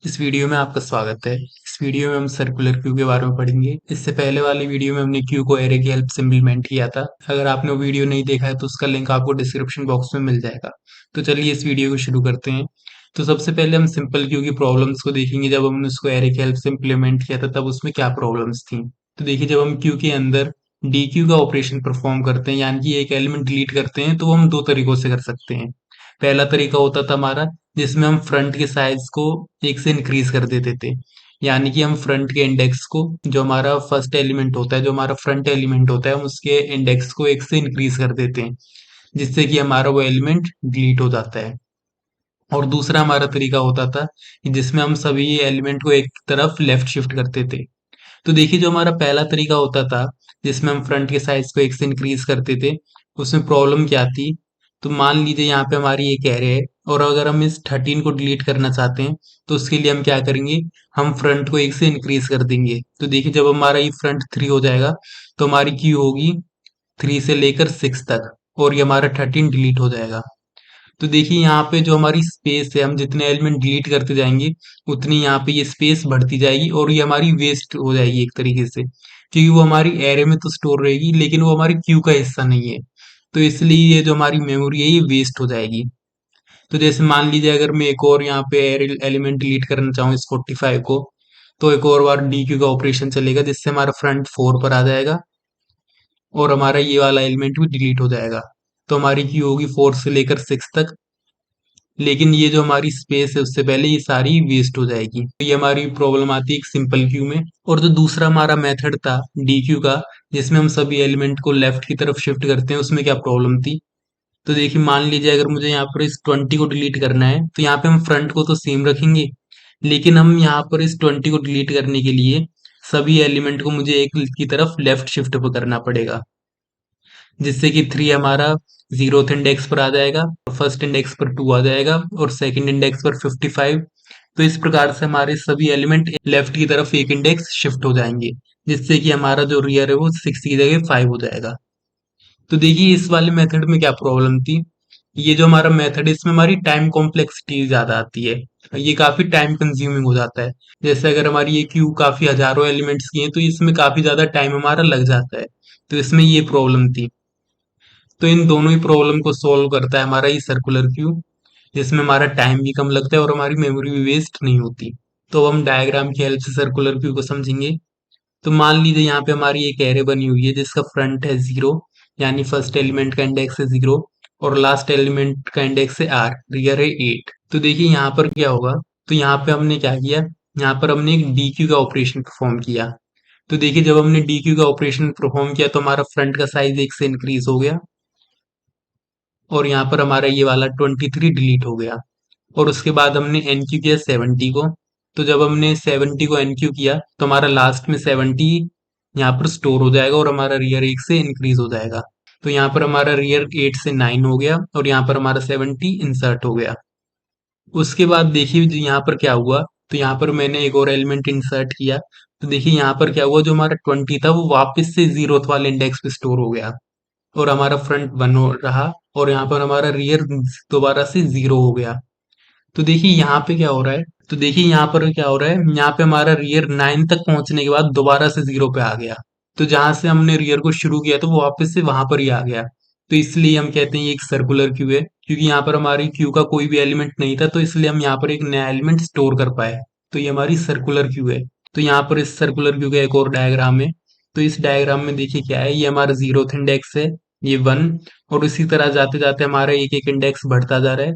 इस वीडियो में आपका स्वागत है। इस वीडियो में हम सर्कुलर क्यू के बारे में पढ़ेंगे। इससे पहले वाली वीडियो में हमने क्यू को एरे की हेल्प से इम्प्लीमेंट किया था। अगर आपने वो वीडियो नहीं देखा है तो उसका लिंक आपको डिस्क्रिप्शन बॉक्स में मिल जाएगा। तो चलिए इस वीडियो को शुरू करते हैं। तो सबसे पहले हम सिंपल क्यू की प्रॉब्लम्स को देखेंगे। जब हमने उसको एरे की हेल्प से इम्प्लीमेंट किया था तब उसमें क्या प्रॉब्लम्स थी। तो देखिए, जब हम क्यू के अंदर डी क्यू का ऑपरेशन परफॉर्म करते हैं, यानी कि एक एलिमेंट डिलीट करते हैं, तो वो हम दो तरीकों से कर सकते हैं। पहला तरीका होता था हमारा, जिसमें हम फ्रंट के साइज को एक से इंक्रीज कर देते थे। यानी कि हम फ्रंट के इंडेक्स को, जो हमारा फर्स्ट एलिमेंट होता है, जो हमारा फ्रंट एलिमेंट होता है, हम उसके इंडेक्स को एक से इंक्रीज कर देते हैं, जिससे कि हमारा वो एलिमेंट डिलीट हो जाता है। और दूसरा हमारा तरीका होता था कि जिसमें हम सभी एलिमेंट को एक तरफ लेफ्ट शिफ्ट करते थे। तो देखिए, जो हमारा पहला तरीका होता था जिसमें हम फ्रंट के साइज को एक से इंक्रीज करते थे, उसमें प्रॉब्लम क्या थी। तो मान लीजिए यहाँ पे हमारी एक एरे है, और अगर हम इस 13 को डिलीट करना चाहते हैं तो उसके लिए हम क्या करेंगे, हम फ्रंट को एक से इंक्रीज कर देंगे। तो देखिए, जब हमारा ये फ्रंट 3 हो जाएगा तो हमारी क्यू होगी 3 से लेकर 6 तक, और ये हमारा 13 डिलीट हो जाएगा। तो देखिए, यहाँ पे जो हमारी स्पेस है, हम जितने एलिमेंट डिलीट करते जाएंगे उतनी यहाँ पे ये स्पेस बढ़ती जाएगी, और ये हमारी वेस्ट हो जाएगी एक तरीके से, क्योंकि वो हमारी एरे में तो स्टोर रहेगी लेकिन वो हमारी क्यू का हिस्सा नहीं है। तो इसलिए ये जो हमारी मेमोरी है ये वेस्ट हो जाएगी। तो जैसे मान लीजिए, अगर मैं एक और यहाँ पे एरे एलिमेंट डिलीट करना चाहूँ, इस 45 को, तो एक और बार डी क्यू का ऑपरेशन चलेगा, जिससे हमारा फ्रंट 4 पर आ जाएगा और हमारा ये वाला एलिमेंट भी डिलीट हो जाएगा। तो हमारी क्यू होगी 4 से लेकर 6 तक, लेकिन ये जो हमारी स्पेस है उससे पहले ये सारी वेस्ट हो जाएगी। तो ये हमारी प्रॉब्लम आती है एक सिंपल क्यू में। और जो दूसरा हमारा मेथड था डी क्यू का, जिसमें हम सभी एलिमेंट को लेफ्ट की तरफ शिफ्ट करते हैं, उसमें क्या प्रॉब्लम थी। तो देखिए, मान लीजिए अगर मुझे यहाँ पर इस 20 को डिलीट करना है, तो यहाँ पे हम फ्रंट को तो सेम रखेंगे, लेकिन हम यहाँ पर इस 20 को डिलीट करने के लिए सभी एलिमेंट को मुझे एक की तरफ लेफ्ट शिफ्ट करना पड़ेगा, जिससे कि 3 हमारा जीरोथ इंडेक्स पर आ जाएगा, फर्स्ट इंडेक्स पर 2 आ जाएगा, और सेकंड इंडेक्स पर 55। तो इस प्रकार से हमारे सभी एलिमेंट लेफ्ट की तरफ एक इंडेक्स शिफ्ट हो जाएंगे, जिससे कि हमारा जो रियर है वो 6 की जगह 5 हो जाएगा। तो देखिए, इस वाले मेथड में क्या प्रॉब्लम थी। ये जो हमारा मेथड है इसमें हमारी टाइम कॉम्प्लेक्सिटी ज्यादा आती है। ये काफी टाइम कंज्यूमिंग हो जाता है। जैसे अगर हमारी ये क्यू काफी हजारों एलिमेंट्स की है तो इसमें काफी ज्यादा टाइम हमारा लग जाता है। तो इसमें ये प्रॉब्लम थी। तो इन दोनों ही प्रॉब्लम को सॉल्व करता है हमारा ये सर्कुलर क्यू, जिसमें हमारा टाइम भी कम लगता है और हमारी मेमोरी भी वेस्ट नहीं होती। तो अब हम डायग्राम की हेल्प से सर्कुलर क्यू को समझेंगे। तो मान लीजिए यहाँ पे हमारी एक एरे बनी हुई है जिसका फ्रंट है 0, यानी फर्स्ट एलिमेंट का इंडेक्स है 0, और लास्ट एलिमेंट का इंडेक्स है आर, रियर है 8। तो देखिए यहाँ पर क्या होगा। तो यहाँ पे हमने क्या किया, यहाँ पर हमने एक डी क्यू का ऑपरेशन परफॉर्म किया। तो देखिए, जब हमने डी क्यू का ऑपरेशन परफॉर्म किया तो हमारा फ्रंट का साइज एक से इंक्रीज हो गया, और यहाँ पर हमारा ये वाला 23 डिलीट हो गया। और उसके बाद हमने एनक्यू किया 70 को। तो जब हमने 70 को एनक्यू किया तो हमारा लास्ट में 70 यहाँ पर स्टोर हो जाएगा, और हमारा रियर 1 से इंक्रीज हो जाएगा। तो यहाँ पर हमारा रियर 8 से 9 हो गया, और यहाँ पर हमारा 70 इंसर्ट हो गया। उसके बाद देखिए जो यहाँ पर क्या हुआ। तो यहाँ पर मैंने एक और एलिमेंट इंसर्ट किया। तो देखिए यहाँ पर क्या हुआ, जो हमारा 20 था वो वापस से जीरोथ वाले इंडेक्स पे स्टोर हो गया, और हमारा फ्रंट 1 हो रहा, और यहाँ पर हमारा रियर दोबारा से 0 हो गया। तो देखिए यहाँ पे क्या हो रहा है। तो देखिए यहाँ पर क्या हो रहा है, यहाँ पे हमारा रियर 9 तक पहुंचने के बाद दोबारा से 0 पे आ गया। तो जहां से हमने रियर को शुरू किया तो वो वापस से वहां पर ही आ गया। तो इसलिए हम कहते हैं ये एक सर्कुलर क्यू है, क्योंकि यहाँ पर हमारी क्यू का कोई भी एलिमेंट नहीं था, तो इसलिए हम यहाँ पर एक नया एलिमेंट स्टोर कर पाए। तो ये हमारी सर्कुलर क्यू है। तो यहाँ पर इस सर्कुलर क्यू का एक और डायग्राम है। तो इस डायग्राम में देखिए क्या है, ये हमारा जीरोथ इंडेक्स है, ये 1, और इसी तरह जाते जाते हमारा एक एक इंडेक्स बढ़ता जा रहा है।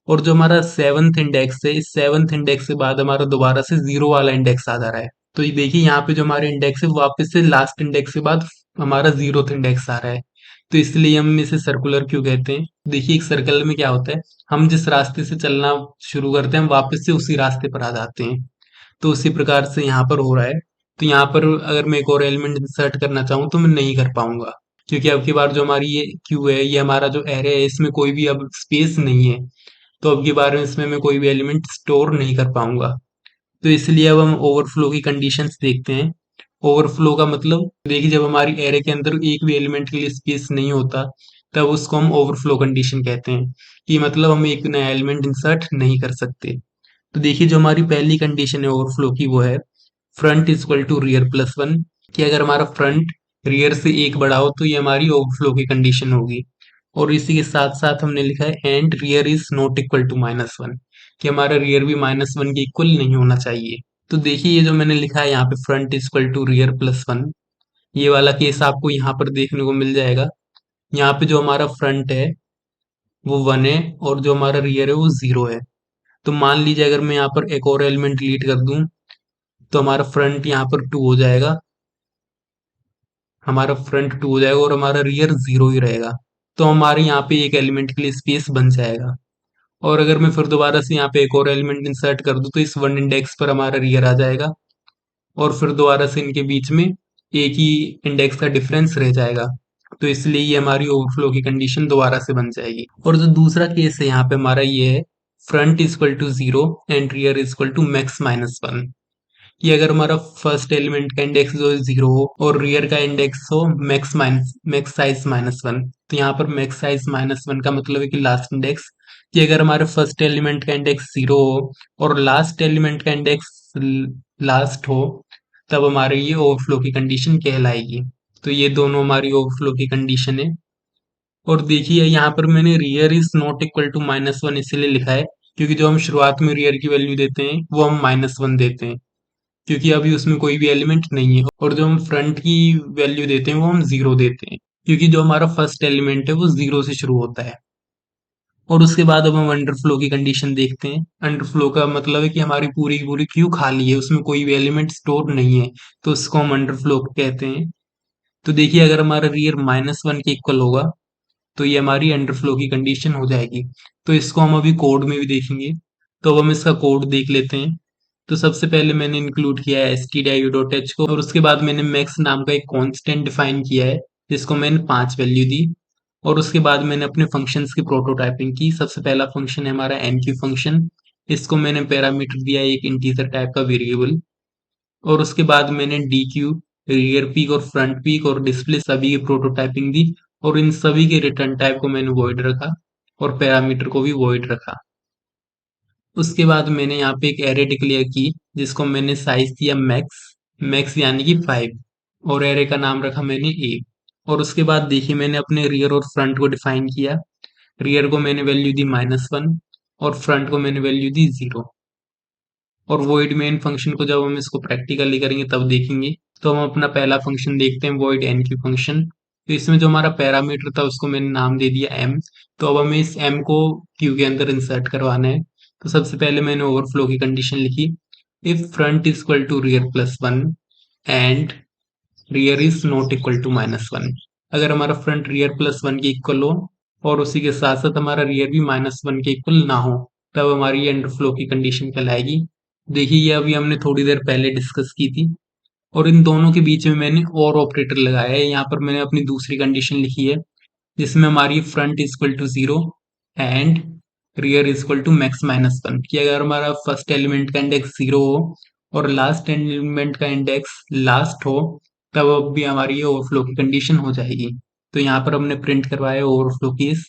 और जो हमारा सेवन्थ इंडेक्स है, इस सेवन्थ इंडेक्स के बाद हमारा दोबारा से 0 वाला इंडेक्स आ जा रहा है। तो ये देखिए यहाँ पे जो हमारे इंडेक्स है वापस से लास्ट इंडेक्स के बाद हमारा 0th इंडेक्स आ रहा है। तो इसलिए हम इसे सर्कुलर क्यों कहते हैं। देखिए, एक सर्कल में क्या होता है, हम जिस रास्ते से चलना शुरू करते हैं हम वापस से उसी रास्ते पर आ जाते हैं। तो उसी प्रकार से यहाँ पर हो रहा है। तो यहाँ पर अगर मैं एक और एलिमेंट इंसर्ट करना चाहूँ तो मैं नहीं कर पाऊंगा, क्योंकि अब की बार जो हमारी ये क्यू है, ये हमारा जो एरे है, इसमें कोई भी अब स्पेस नहीं है। तो अब की बार में इसमें मैं कोई भी एलिमेंट स्टोर नहीं कर पाऊंगा। तो इसलिए अब हम ओवरफ्लो की कंडीशंस देखते हैं। ओवरफ्लो का मतलब, देखिए, जब हमारी एरे के अंदर एक भी एलिमेंट के लिए स्पेस नहीं होता तब उसको हम ओवरफ्लो कंडीशन कहते हैं, कि मतलब हम एक नया एलिमेंट इंसर्ट नहीं कर सकते। तो देखिए जो हमारी पहली कंडीशन है ओवरफ्लो की वो है front is equal to rear plus one, कि अगर हमारा फ्रंट रियर से एक बड़ा हो तो ये हमारी ओवरफ्लो की कंडीशन होगी। और इसी के साथ साथ हमने लिखा है and rear is not equal to minus one, कि हमारा रियर भी माइनस वन के इक्वल नहीं होना चाहिए। तो देखिए ये जो मैंने लिखा है यहाँ पे front is equal to rear plus one, ये वाला केस आपको यहाँ पर देखने को मिल जाएगा। यहाँ पे जो हमारा फ्रंट है वो वन है और जो हमारा रियर है वो जीरो है। तो मान लीजिए अगर मैं यहाँ पर एक और एलिमेंट डिलीट कर दूं तो हमारा फ्रंट यहाँ पर टू हो जाएगा, हमारा फ्रंट टू हो जाएगा और हमारा रियर जीरो ही रहेगा। तो हमारे यहाँ पे एक एलिमेंट के लिए स्पेस बन जाएगा। और अगर मैं फिर दोबारा से यहाँ पे एक और एलिमेंट इंसर्ट कर दूं तो इस वन इंडेक्स पर हमारा रियर आ जाएगा और फिर दोबारा से इनके बीच में एक ही इंडेक्स का डिफरेंस रह जाएगा। तो इसलिए ये हमारी ओवरफ्लो की कंडीशन दोबारा से बन जाएगी। और जो दूसरा केस है यहाँ पे हमारा ये है front is equal to zero and rear is equal to max minus one, कि अगर हमारा फर्स्ट एलिमेंट का इंडेक्स जो है जीरो हो और रियर का इंडेक्स हो मैक्स साइज माइनस वन, तो यहाँ पर मैक्स साइज माइनस वन का मतलब है कि लास्ट इंडेक्स, कि अगर हमारे फर्स्ट एलिमेंट का इंडेक्स जीरो हो और लास्ट एलिमेंट का इंडेक्स लास्ट हो तब हमारे ये ओवरफ्लो की कंडीशन कहलाएगी। तो ये दोनों हमारी ओवरफ्लो की कंडीशन है। और देखिए यहाँ पर मैंने rear is not equal to minus one इसलिए लिखा है क्योंकि जो हम शुरुआत में रियर की वैल्यू देते हैं वो हम माइनस वन देते हैं, क्योंकि अभी उसमें कोई भी एलिमेंट नहीं है। और जो हम फ्रंट की वैल्यू देते हैं वो हम जीरो देते हैं, क्योंकि जो हमारा फर्स्ट एलिमेंट है वो जीरो से शुरू होता है। और उसके बाद अब हम अंडरफ्लो की कंडीशन देखते हैं। अंडरफ्लो का मतलब है कि हमारी पूरी की पूरी क्यू खाली है, उसमें कोई भी एलिमेंट स्टोर नहीं है, तो उसको हम अंडरफ्लो कहते हैं। तो देखिए अगर हमारा रियर माइनस वन के इक्वल होगा तो ये हमारी अंडरफ्लो की कंडीशन हो जाएगी। तो इसको हम अभी कोड में भी देखेंगे। तो अब हम इसका कोड देख लेते हैं। तो सबसे पहले मैंने इंक्लूड किया है stdio.h को और उसके बाद मैंने मैक्स नाम का एक कांस्टेंट डिफाइन किया है जिसको मैंने 5 वैल्यू दी। और उसके बाद मैंने अपने फंक्शंस की प्रोटोटाइपिंग की। सबसे पहला फंक्शन है हमारा enq फंक्शन, इसको मैंने पैरामीटर दिया है एक इंटीजर टाइप का वेरिएबल। और उसके बाद मैंने dq, रियर पीक और फ्रंट पीक और डिस्प्ले सभी की प्रोटोटाइपिंग दी और इन सभी के रिटर्न टाइप को मैंने वॉइड रखा और पैरामीटर को भी वॉइड रखा। उसके बाद मैंने यहाँ पे एक एरे डिक्लेयर की जिसको मैंने साइज दिया मैक्स, मैक्स यानी कि 5, और एरे का नाम रखा मैंने ए। और उसके बाद देखिए मैंने अपने रियर और फ्रंट को डिफाइन किया। रियर को मैंने वैल्यू दी माइनस वन और फ्रंट को मैंने वैल्यू दी जीरो। और वॉइड मेन फंक्शन को जब हम इसको प्रैक्टिकली करेंगे तब देखेंगे। तो हम अपना पहला फंक्शन देखते हैं वॉइड एन क्यू फंक्शन। तो इसमें जो हमारा पैरामीटर था उसको मैंने नाम दे दिया एम। तो अब हमें इस एम को क्यू के अंदर इंसर्ट करवाना है। तो सबसे पहले मैंने ओवरफ्लो की कंडीशन लिखी, if front is equal to rear plus one and rear is not equal to minus one. अगर हमारा फ्रंट रियर प्लस वन के इक्वल हो और उसी के साथ साथ हमारा रियर भी माइनस वन के इक्वल ना हो तब हमारी ये अंडरफ्लो की कंडीशन कहलाएगी। देखिए ये अभी हमने थोड़ी देर पहले डिस्कस की थी। और इन दोनों के बीच में मैंने और ऑपरेटर लगाया है। यहाँ पर मैंने अपनी दूसरी कंडीशन लिखी है जिसमें हमारी front is equal to zero and rear is equal to max minus one, कि अगर हमारा फर्स्ट एलिमेंट का इंडेक्स जीरो हो और लास्ट एलिमेंट का इंडेक्स लास्ट हो तब अब भी हमारी ये ओवरफ्लो की कंडीशन हो जाएगी। तो यहाँ पर हमने प्रिंट करवाया ओवरफ्लो केस।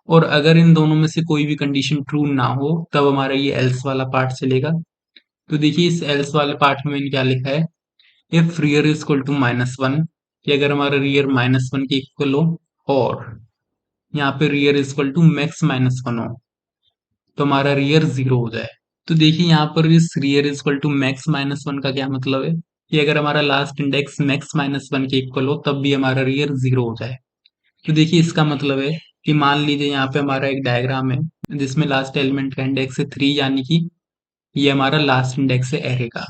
और अगर इन दोनों में से कोई भी कंडीशन ट्रू ना हो तब हमारा ये एल्स वाला पार्ट चलेगा। तो देखिए इस एल्स वाले पार्ट में मैंने क्या लिखा है, if rear is equal to minus one, कि अगर हमारा रियर माइनस वन के इक्वल हो और यहाँ पे rear is equal to max minus one हो तो हमारा रियर जीरो हो जाए। तो देखिए यहाँ पर इस rear is equal to max minus one का क्या मतलब है, कि अगर हमारा last index max minus one के इक्वल हो तब भी हमारा रियर जीरो हो जाए। तो देखिए इसका मतलब है कि मान लीजिए यहाँ पे हमारा एक डायग्राम है जिसमें लास्ट एलिमेंट का इंडेक्स है थ्री, यानी कि ये हमारा लास्ट इंडेक्स है एरे का।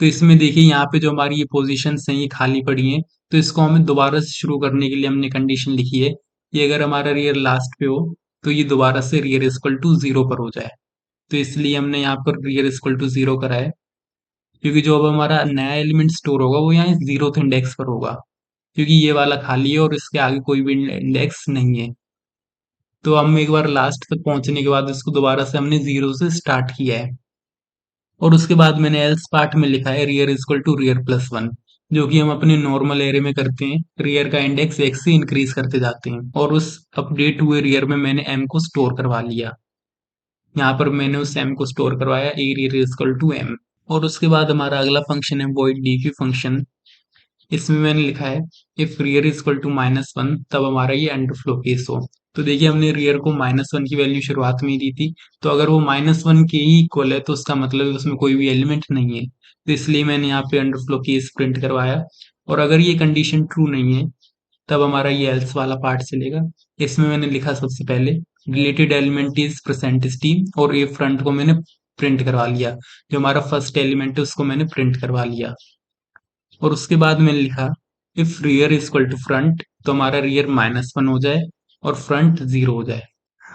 तो इसमें देखिए यहाँ पे जो हमारी ये पोजीशन है ये खाली पड़ी हैं, तो इसको हमें दोबारा से शुरू करने के लिए हमने कंडीशन लिखी है कि अगर हमारा रियर लास्ट पे हो तो ये दोबारा से रियर इक्वल टू जीरो पर हो जाए। तो इसलिए हमने यहाँ पर रियर इक्वल टू जीरो करा है, क्योंकि जो अब हमारा नया एलिमेंट स्टोर होगा वो यहाँ जीरो इंडेक्स पर होगा, क्योंकि ये वाला खाली है और इसके आगे कोई भी इंडेक्स नहीं है। तो हम एक बार लास्ट तक पहुंचने के बाद इसको दोबारा से हमने जीरो से स्टार्ट किया है। और उसके बाद मैंने एल्स पार्ट में लिखा है rear equal to rear plus one, जो कि हम अपने नॉर्मल एरे में करते हैं। रियर का इंडेक्स एक से इंक्रीज करते जाते हैं और उस अपडेट हुए रियर में मैंने एम को स्टोर करवा लिया। यहाँ पर मैंने उस एम को स्टोर करवाया, A rear is equal to M. और उसके बाद हमारा अगला फंक्शन है वॉइड डी क्यू फंक्शन। इसमें मैंने लिखा है if rear is equal to -1, तब हमारा ये अंडरफ्लो केस हो। तो देखिए हमने रियर को -1 की वैल्यू शुरुआत में ही दी थी, तो अगर वो -1 के ही इक्वल है तो उसका मतलब है उसमें कोई भी एलिमेंट नहीं है, तो इसलिए मैंने यहाँ पे अंडरफ्लो केस प्रिंट करवाया। और अगर ये कंडीशन ट्रू नहीं है तब हमारा ये एल्स वाला पार्ट चलेगा। इसमें मैंने लिखा सबसे पहले related element is percent steam, और ए फ्रंट को मैंने प्रिंट करवा लिया, जो हमारा फर्स्ट एलिमेंट है उसको मैंने प्रिंट करवा लिया। और उसके बाद मैंने लिखा if rear is equal to front, तो हमारा रियर -1 हो जाए और फ्रंट 0 हो जाए।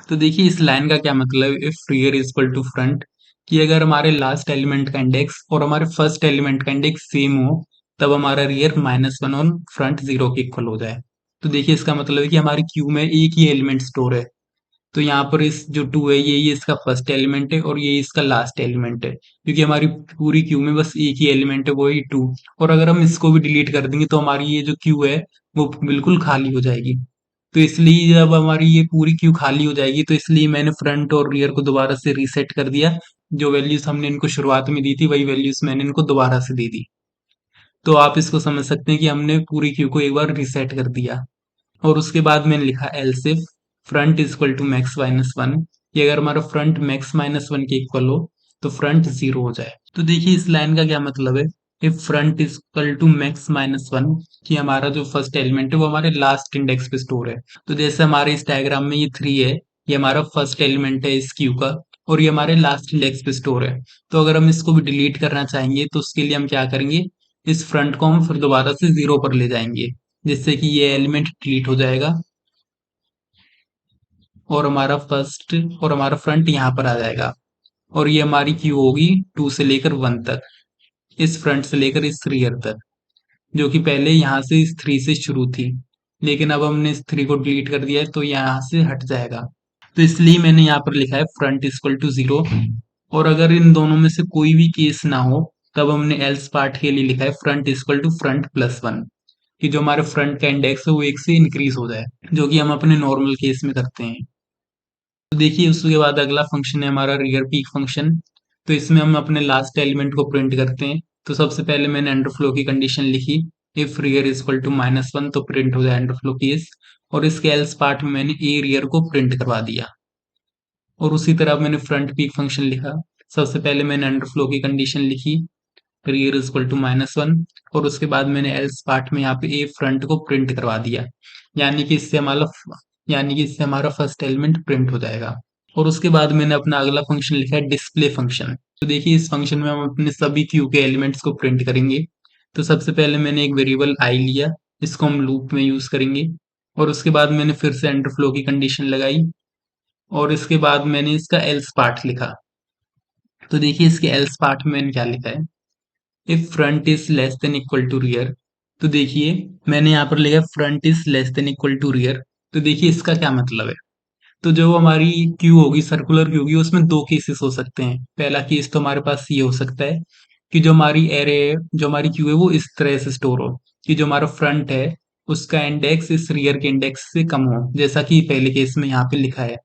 तो देखिए इस लाइन का क्या मतलब है, if rear is equal to front, कि अगर हमारे लास्ट एलिमेंट का इंडेक्स और हमारे फर्स्ट एलिमेंट का इंडेक्स सेम हो, तब हमारा रियर -1 और फ्रंट 0 के इक्वल हो जाए। तो देखिए इसका मतलब है कि हमारी क्यू में एक ही एलिमेंट स्टोर है। तो यहाँ पर इस जो 2 है ये इसका फर्स्ट एलिमेंट है और ये इसका लास्ट एलिमेंट है, क्योंकि हमारी पूरी क्यू में बस एक ही एलिमेंट है, वो ही 2। और अगर हम इसको भी डिलीट कर देंगे तो हमारी ये जो क्यू है वो बिल्कुल खाली हो जाएगी। तो इसलिए जब हमारी ये पूरी क्यू खाली हो जाएगी तो इसलिए मैंने फ्रंट और रियर को दोबारा से रीसेट कर दिया। जो वैल्यूज हमने इनको शुरुआत में दी थी वही वैल्यूज मैंने इनको दोबारा से दे दी। तो आप इसको समझ सकते हैं कि हमने पूरी क्यू को एक बार रीसेट कर दिया। और उसके बाद मैंने लिखा else if front is equal to max -1, कि अगर हमारा फ्रंट मैक्स-1 के इक्वल हो तो फ्रंट 0 हो जाए। तो देखिए इस लाइन का क्या मतलब है, if front is equal to max minus one, कि हमारा जो फर्स्ट एलिमेंट है वो हमारे लास्ट इंडेक्स पे स्टोर है। तो जैसे हमारे इस डायग्राम में ये 3 है, ये हमारा फर्स्ट एलिमेंट है इस क्यू का, और ये हमारे लास्ट इंडेक्स पे स्टोर है। तो अगर हम इसको भी डिलीट करना चाहेंगे तो उसके लिए हम क्या करेंगे, इस फ्रंट को हम फिर दोबारा से 0 पर ले जाएंगे, जिससे कि ये एलिमेंट डिलीट हो जाएगा और हमारा फर्स्ट और हमारा फ्रंट यहाँ पर आ जाएगा। और ये हमारी क्यू होगी 2 से लेकर 1 तक, इस फ्रंट से लेकर इस रियर तक, जो कि पहले यहाँ से इस 3 से शुरू थी, लेकिन अब हमने इस 3 को डिलीट कर दिया है तो यहाँ से हट जाएगा। तो इसलिए मैंने यहाँ पर लिखा है फ्रंट इक्वल टू 0। और अगर इन दोनों में से कोई भी केस ना हो तब हमने एल्स पार्ट के लिए लिखा है फ्रंट इक्वल टू फ्रंट +1, कि जो हमारे फ्रंट का इंडेक्स है वो 1 से इंक्रीज हो जाए, जो कि हम अपने नॉर्मल केस में करते हैं। तो देखिए उसके बाद अगला फंक्शन है हमारा रियर पीक फंक्शन। तो इसमें हम अपने लास्ट एलिमेंट को प्रिंट करते हैं। तो सबसे पहले मैंने अंडरफ्लो की कंडीशन लिखी, if rear is equal to -1, तो प्रिंट हो जाए अंडरफ्लो केस। और इसके एल्स पार्ट में मैंने ए रियर को प्रिंट करवा दिया। और उसी तरह मैंने फ्रंट पीक फंक्शन लिखा। सबसे पहले मैंने अंडरफ्लो की कंडीशन लिखी, रियर इज इक्वल टू -1, और उसके बाद मैंने एल्स पार्ट में यहाँ पे ए फ्रंट को प्रिंट करवा दिया, यानी कि इससे हमारा यानी कि इससे हमारा फर्स्ट एलिमेंट प्रिंट हो जाएगा। और उसके बाद मैंने अपना अगला फंक्शन लिखा है डिस्प्ले फंक्शन। तो देखिए इस फंक्शन में हम अपने सभी क्यू के एलिमेंट्स को प्रिंट करेंगे। तो सबसे पहले मैंने एक वेरिएबल आई लिया, इसको हम लूप में यूज करेंगे। और उसके बाद मैंने फिर से अंडरफ्लो की कंडीशन लगाई, और इसके बाद मैंने इसका एल्स पार्ट लिखा। तो देखिए इसके एल्स पार्ट में मैंने क्या लिखा है, if front is less than equal to rear. तो देखिए मैंने यहाँ पर लिखा है front is less than equal to rear. तो देखिए इसका क्या मतलब है, तो जो हमारी क्यू होगी, सर्कुलर क्यू होगी, उसमें दो केसेस हो सकते हैं। पहला केस तो हमारे पास ये हो सकता है कि जो हमारी एरे है, जो हमारी क्यू है वो इस तरह से स्टोर हो कि जो हमारा फ्रंट है उसका इंडेक्स इस रियर के इंडेक्स से कम हो, जैसा कि पहले केस में यहाँ पे लिखा है।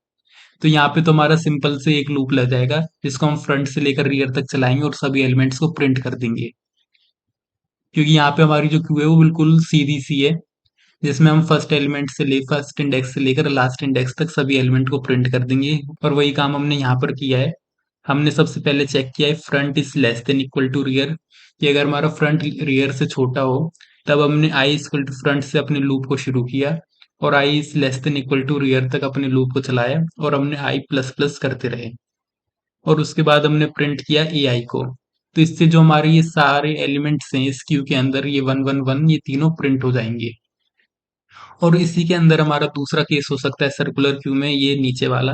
तो यहाँ पे तो हमारा सिंपल से एक लूप लग जाएगा जिसको हम फ्रंट से लेकर रियर तक चलाएंगे और सभी एलिमेंट्स को प्रिंट कर देंगे, क्योंकि यहाँ पे हमारी जो क्यू है वो बिल्कुल सीधी सी है, जिसमें हम फर्स्ट इंडेक्स से लेकर लास्ट इंडेक्स तक सभी एलिमेंट को प्रिंट कर देंगे। और वही काम हमने यहाँ पर किया है। हमने सबसे पहले चेक किया है front is less than equal to rear, कि अगर हमारा फ्रंट रियर से छोटा हो तब हमने आई इक्वल टू फ्रंट से अपने लूप को शुरू किया, और I is less than equal to rear तक अपने लूप को चलाया, और हमने आई प्लस प्लस करते रहे। और उसके बाद हमने प्रिंट किया ए आई को। तो इससे जो हमारे ये सारे एलिमेंट्स हैं इस क्यू के अंदर, ये 1 1 1, ये तीनों प्रिंट हो जाएंगे। और इसी के अंदर हमारा दूसरा केस हो सकता है सर्कुलर क्यू में, ये नीचे वाला।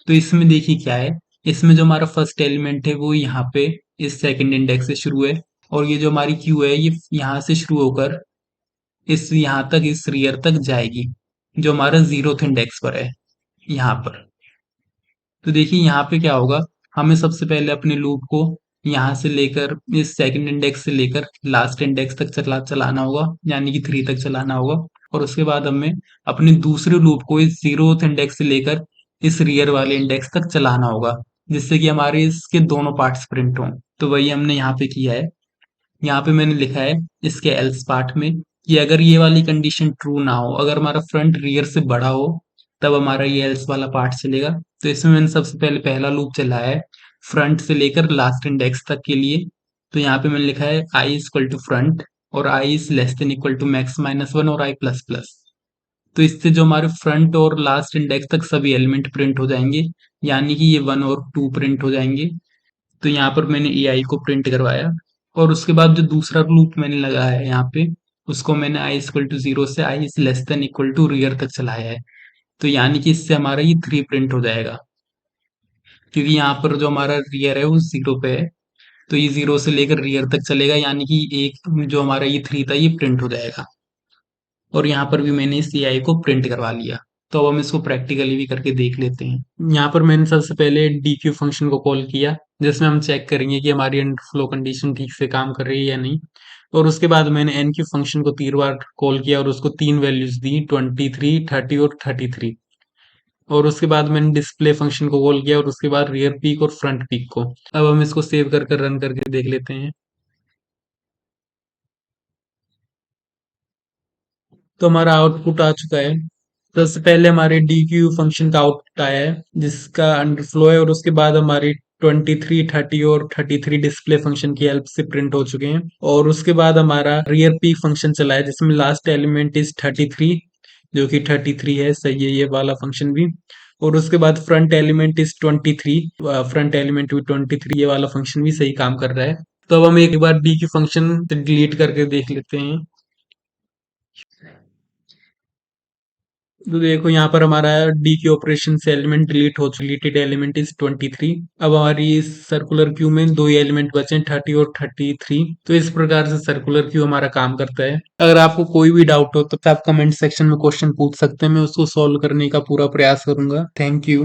तो इसमें देखिए क्या है, इसमें जो हमारा फर्स्ट एलिमेंट है वो यहाँ पे इस सेकंड इंडेक्स से शुरू है, और ये जो हमारी क्यू है ये यहाँ से शुरू होकर इस यहाँ तक इस रियर तक जाएगी, जो हमारा 0th इंडेक्स पर है यहाँ पर। तो देखिए यहाँ पे क्या होगा, हमें सबसे पहले अपने लूप को यहाँ से लेकर इस सेकंड इंडेक्स से लेकर लास्ट इंडेक्स तक चलाना होगा, यानी कि 3 तक चलाना होगा। और उसके बाद हमें अपने दूसरे लूप को इस 0th इंडेक्स से लेकर इस रियर वाले इंडेक्स तक चलाना होगा, जिससे कि हमारे इसके दोनों पार्ट्स प्रिंट हों। तो वही हमने यहाँ पे किया है। यहाँ पे मैंने लिखा है इसके एल्स पार्ट में कि अगर ये वाली कंडीशन ट्रू ना हो, अगर हमारा फ्रंट रियर से बड़ा हो, तब हमारा ये एल्स वाला पार्ट चलेगा। तो इसमें मैंने सबसे पहले पहला लूप चलाया है फ्रंट से लेकर लास्ट इंडेक्स तक के लिए। तो यहाँ पे मैंने लिखा है I is equal to front और I is less than equal to max minus one और आई प्लस प्लस। तो इससे जो हमारे फ्रंट और लास्ट इंडेक्स तक सभी एलिमेंट प्रिंट हो जाएंगे, यानी कि ये वन और टू प्रिंट हो जाएंगे। तो यहाँ पर मैंने ए आई को प्रिंट करवाया और उसके बाद जो दूसरा लूप मैंने लगाया है यहाँ पे, उसको मैंने आई इक्वल टू जीरो से I is less than equal to rear तक चलाया है। तो यानी कि इससे हमारा ये थ्री प्रिंट हो जाएगा, क्योंकि यहाँ पर जो हमारा रियर है वो जीरो पे है। तो ये जीरो से लेकर रियर तक चलेगा, यानी कि एक जो हमारा ये थ्री था ये प्रिंट हो जाएगा। और यहाँ पर भी मैंने इस एआई को प्रिंट करवा लिया। तो अब हम इसको प्रैक्टिकली भी करके देख लेते हैं। यहाँ पर मैंने सबसे पहले डीक्यू फंक्शन को कॉल किया, जिसमें हम चेक करेंगे कि हमारी अंडरफ्लो कंडीशन ठीक से काम कर रही है या नहीं। और उसके बाद मैंने एनक्यू फंक्शन को 3 बार कॉल किया और उसको 3 वैल्यूज दी, 23, 30 और 33। और उसके बाद मैंने डिस्प्ले फंक्शन को कॉल किया और उसके बाद रियर पीक और फ्रंट पीक को। अब हम इसको सेव कर कर रन करके देख लेते हैं। तो हमारा आउटपुट आ चुका है। सबसे पहले हमारे डी क्यू फंक्शन का आउटपुट आया है, जिसका अंडरफ्लो है, और उसके बाद हमारी 23, 30 और 33 डिस्प्ले फंक्शन की हेल्प से प्रिंट हो चुके हैं। और उसके बाद हमारा रियर पीक फंक्शन चला है, जिसमें लास्ट एलिमेंट इज 33, जो कि 33 है, सही है ये वाला फंक्शन भी। और उसके बाद front element is 23, front element भी 23, ये वाला फंक्शन भी सही काम कर रहा है। तो अब हम एक बार डी क्यू फंक्शन डिलीट करके देख लेते हैं। तो देखो यहाँ पर हमारा डी के ऑपरेशन से एलिमेंट डिलीट हो चुकी, डिलीटेड एलिमेंट इज 23। अब हमारी इस सर्कुलर क्यू में दो ही एलिमेंट बचे हैं, 30 और 33। तो इस प्रकार से सर्कुलर क्यू हमारा काम करता है। अगर आपको कोई भी डाउट हो तो आप कमेंट सेक्शन में क्वेश्चन पूछ सकते हैं, मैं उसको सॉल्व करने का पूरा प्रयास करूंगा। Thank you.